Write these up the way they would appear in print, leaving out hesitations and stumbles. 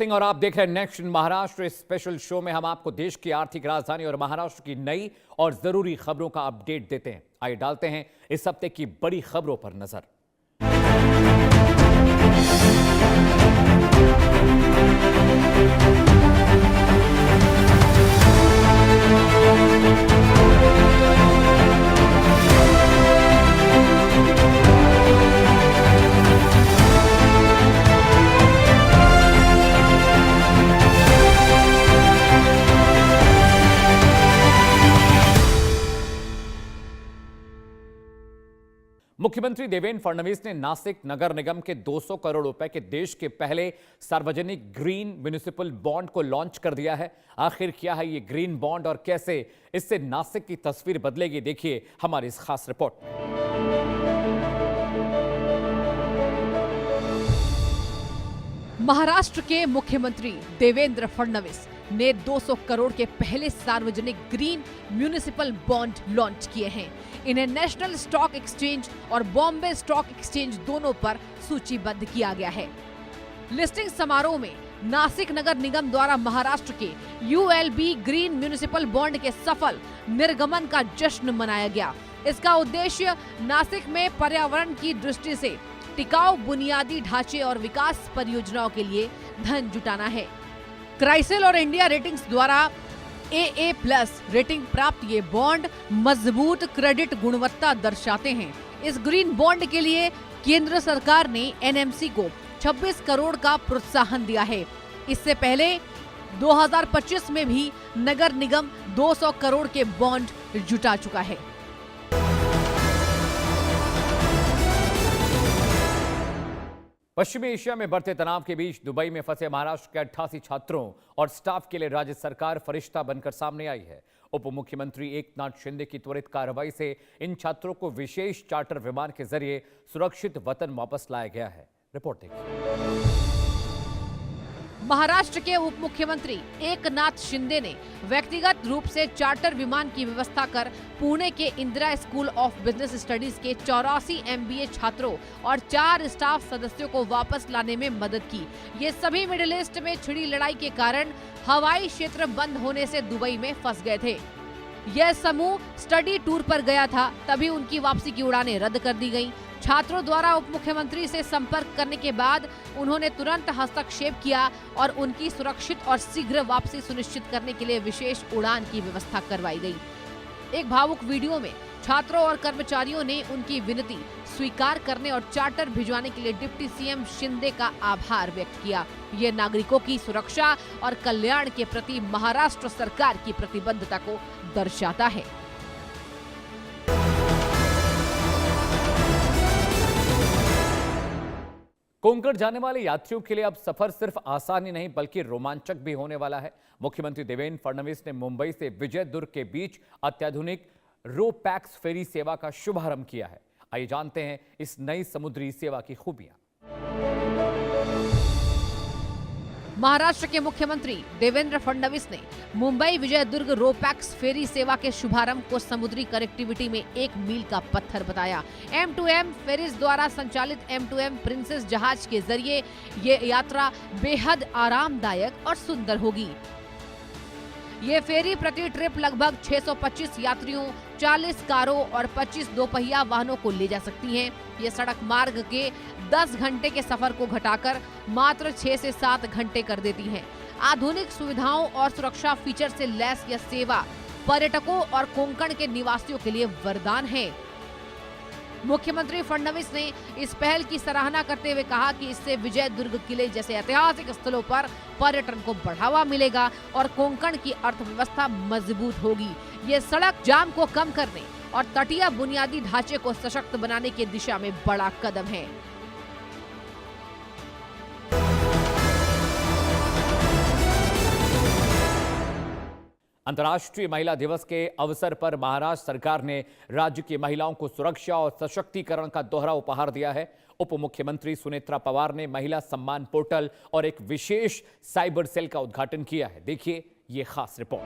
सिंह और आप देख रहे हैं नेक्स्ट महाराष्ट्र। इस स्पेशल शो में हम आपको देश की आर्थिक राजधानी और महाराष्ट्र की नई और जरूरी खबरों का अपडेट देते हैं। आइए डालते हैं इस हफ्ते की बड़ी खबरों पर नजर। मुख्यमंत्री देवेंद्र फडणवीस ने नासिक नगर निगम के 200 करोड़ रुपए के देश के पहले सार्वजनिक ग्रीन म्युनिसिपल बॉन्ड को लॉन्च कर दिया है। आखिर क्या है ये ग्रीन बॉन्ड और कैसे इससे नासिक की तस्वीर बदलेगी, देखिए हमारी इस खास रिपोर्ट। महाराष्ट्र के मुख्यमंत्री देवेंद्र फडणवीस ने 200 करोड़ के पहले सार्वजनिक ग्रीन म्युनिसिपल बॉन्ड लॉन्च किए हैं। इन्हें नेशनल स्टॉक एक्सचेंज और बॉम्बे स्टॉक एक्सचेंज दोनों पर सूचीबद्ध किया गया है। लिस्टिंग समारोह में नासिक नगर निगम द्वारा महाराष्ट्र के ULB ग्रीन म्युनिसिपल बॉन्ड के सफल निर्गमन का जश्न मनाया गया। इसका उद्देश्य नासिक में पर्यावरण की दृष्टि से टिकाऊ बुनियादी ढांचे और विकास परियोजनाओं के लिए धन जुटाना है। क्राइसिल और इंडिया रेटिंग्स द्वारा AA+ रेटिंग प्राप्त ये बॉन्ड मजबूत क्रेडिट गुणवत्ता दर्शाते हैं। इस ग्रीन बॉन्ड के लिए केंद्र सरकार ने NMC को 26 करोड़ का प्रोत्साहन दिया है। इससे पहले 2025 में भी नगर निगम 200 करोड़ के बॉन्ड जुटा चुका है। पश्चिमी एशिया में बढ़ते तनाव के बीच दुबई में फंसे महाराष्ट्र के 88 छात्रों और स्टाफ के लिए राज्य सरकार फरिश्ता बनकर सामने आई है। उप मुख्यमंत्री एकनाथ शिंदे की त्वरित कार्रवाई से इन छात्रों को विशेष चार्टर विमान के जरिए सुरक्षित वतन वापस लाया गया है। रिपोर्ट देखिए। महाराष्ट्र के उप मुख्यमंत्री एकनाथ शिंदे ने व्यक्तिगत रूप से चार्टर विमान की व्यवस्था कर पुणे के Indira school of business studies के 84 MBA छात्रों और 4 स्टाफ सदस्यों को वापस लाने में मदद की। ये सभी मिडिल ईस्ट में छिड़ी लड़ाई के कारण हवाई क्षेत्र बंद होने से दुबई में फंस गए थे। यह समूह स्टडी टूर पर गया था, तभी उनकी वापसी की उड़ानें रद्द कर दी गईं। छात्रों द्वारा उप मुख्यमंत्री से संपर्क करने के बाद उन्होंने तुरंत हस्तक्षेप किया और उनकी सुरक्षित और शीघ्र वापसी सुनिश्चित करने के लिए विशेष उड़ान की व्यवस्था करवाई गई। एक भावुक वीडियो में छात्रों और कर्मचारियों ने उनकी विनती स्वीकार करने और चार्टर भिजवाने के लिए डिप्टी CM शिंदे का आभार व्यक्त किया। ये नागरिकों की सुरक्षा और कल्याण के प्रति महाराष्ट्र सरकार की प्रतिबद्धता को दर्शाता है। कोंकण जाने वाले यात्रियों के लिए अब सफर सिर्फ आसान ही नहीं बल्कि रोमांचक भी होने वाला है। मुख्यमंत्री देवेंद्र फडणवीस ने मुंबई से विजय दुर्ग के बीच अत्याधुनिक रो पैक्स फेरी सेवा का शुभारंभ किया है। आइए जानते हैं इस नई समुद्री सेवा की खूबियां। महाराष्ट्र के मुख्यमंत्री देवेंद्र फडणवीस ने मुंबई विजय दुर्ग रो पैक्स फेरी सेवा के शुभारंभ को समुद्री कनेक्टिविटी में एक मील का पत्थर बताया। M2M फेरीज द्वारा संचालित M2M प्रिंसेस जहाज के जरिए ये यात्रा बेहद आरामदायक और सुंदर होगी। ये फेरी प्रति ट्रिप लगभग 625 यात्रियों, 40 कारों और 25 दोपहिया वाहनों को ले जा सकती हैं। ये सड़क मार्ग के 10 घंटे के सफर को घटाकर मात्र 6 से 7 घंटे कर देती हैं। आधुनिक सुविधाओं और सुरक्षा फीचर से लैस यह सेवा पर्यटकों और कोंकण के निवासियों के लिए वरदान है। मुख्यमंत्री फडणवीस ने इस पहल की सराहना करते हुए कहा कि इससे विजय दुर्ग किले जैसे ऐतिहासिक स्थलों पर पर्यटन को बढ़ावा मिलेगा और कोंकण की अर्थव्यवस्था मजबूत होगी। ये सड़क जाम को कम करने और तटीय बुनियादी ढांचे को सशक्त बनाने की दिशा में बड़ा कदम है। अंतर्राष्ट्रीय महिला दिवस के अवसर पर महाराष्ट्र सरकार ने राज्य की महिलाओं को सुरक्षा और सशक्तिकरण का दोहरा उपहार दिया है। उप मुख्यमंत्री सुनेत्रा पवार ने महिला सम्मान पोर्टल और एक विशेष साइबर सेल का उद्घाटन किया है। देखिए ये खास रिपोर्ट।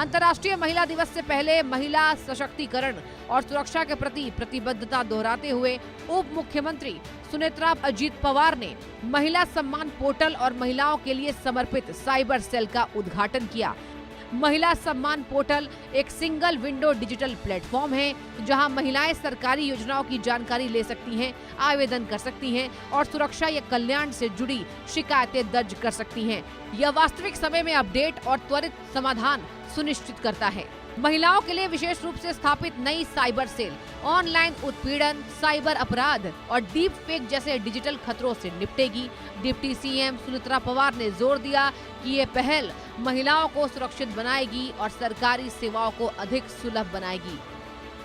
अंतर्राष्ट्रीय महिला दिवस से पहले महिला सशक्तिकरण और सुरक्षा के प्रति प्रतिबद्धता दोहराते हुए उप मुख्यमंत्री सुनेत्रा अजीत पवार ने महिला सम्मान पोर्टल और महिलाओं के लिए समर्पित साइबर सेल का उद्घाटन किया। महिला सम्मान पोर्टल एक सिंगल विंडो डिजिटल प्लेटफॉर्म है जहां महिलाएं सरकारी योजनाओं की जानकारी ले सकती हैं, आवेदन कर सकती हैं और सुरक्षा या कल्याण से जुड़ी शिकायतें दर्ज कर सकती हैं। यह वास्तविक समय में अपडेट और त्वरित समाधान सुनिश्चित करता है। महिलाओं के लिए विशेष रूप से स्थापित नई साइबर सेल ऑनलाइन उत्पीड़न, साइबर अपराध और डीप फेक जैसे डिजिटल खतरों से निपटेगी। डिप्टी सीएम सुनेत्रा पवार ने जोर दिया कि ये पहल महिलाओं को सुरक्षित बनाएगी और सरकारी सेवाओं को अधिक सुलभ बनाएगी।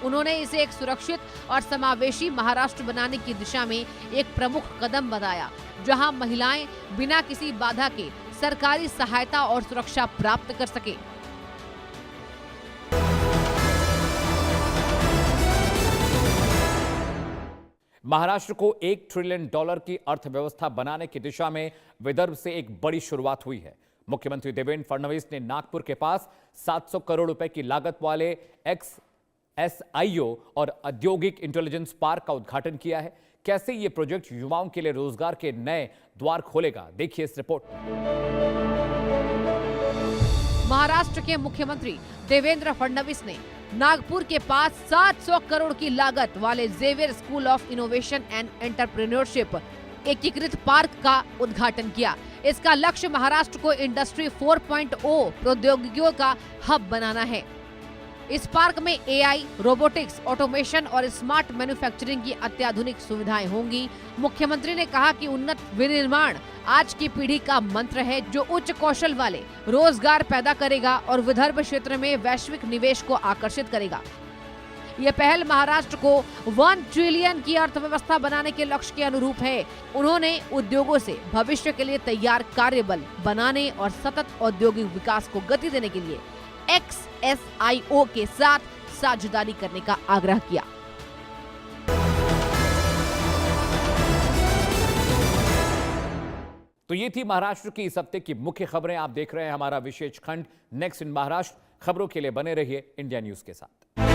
उन्होंने इसे एक सुरक्षित और समावेशी महाराष्ट्र बनाने की दिशा में एक प्रमुख कदम बताया, जहां महिलाएं बिना किसी बाधा के सरकारी सहायता और सुरक्षा प्राप्त कर सके। महाराष्ट्र को $1 ट्रिलियन की अर्थव्यवस्था बनाने की दिशा में विदर्भ से एक बड़ी शुरुआत हुई है। मुख्यमंत्री देवेंद्र फडणवीस ने नागपुर के पास 700 करोड़ रुपए की लागत वाले XSIO और औद्योगिक इंटेलिजेंस पार्क का उद्घाटन किया है। कैसे ये प्रोजेक्ट युवाओं के लिए रोजगार के नए द्वार खोलेगा, देखिए इस रिपोर्ट। महाराष्ट्र के मुख्यमंत्री देवेंद्र फडणवीस ने नागपुर के पास 700 करोड़ की लागत वाले Xavier school of innovation and entrepreneurship एकीकृत पार्क का उद्घाटन किया। इसका लक्ष्य महाराष्ट्र को इंडस्ट्री 4.0 प्रौद्योगिकियों का हब बनाना है। इस पार्क में AI, रोबोटिक्स, ऑटोमेशन और स्मार्ट मैन्युफैक्चरिंग की अत्याधुनिक सुविधाएं होंगी। मुख्यमंत्री ने कहा कि उन्नत विनिर्माण आज की पीढ़ी का मंत्र है, जो उच्च कौशल वाले रोजगार पैदा करेगा और विदर्भ क्षेत्र में वैश्विक निवेश को आकर्षित करेगा। यह पहल महाराष्ट्र को 1 ट्रिलियन की अर्थव्यवस्था बनाने के लक्ष्य के अनुरूप है। उन्होंने उद्योगों से भविष्य के लिए तैयार कार्यबल बनाने और सतत औद्योगिक विकास को गति देने के लिए XSIO के साथ साझेदारी करने का आग्रह किया। तो ये थी महाराष्ट्र की इस हफ्ते की मुख्य खबरें। आप देख रहे हैं हमारा विशेष खंड नेक्स्ट इन महाराष्ट्र। खबरों के लिए बने रहिए इंडिया न्यूज के साथ।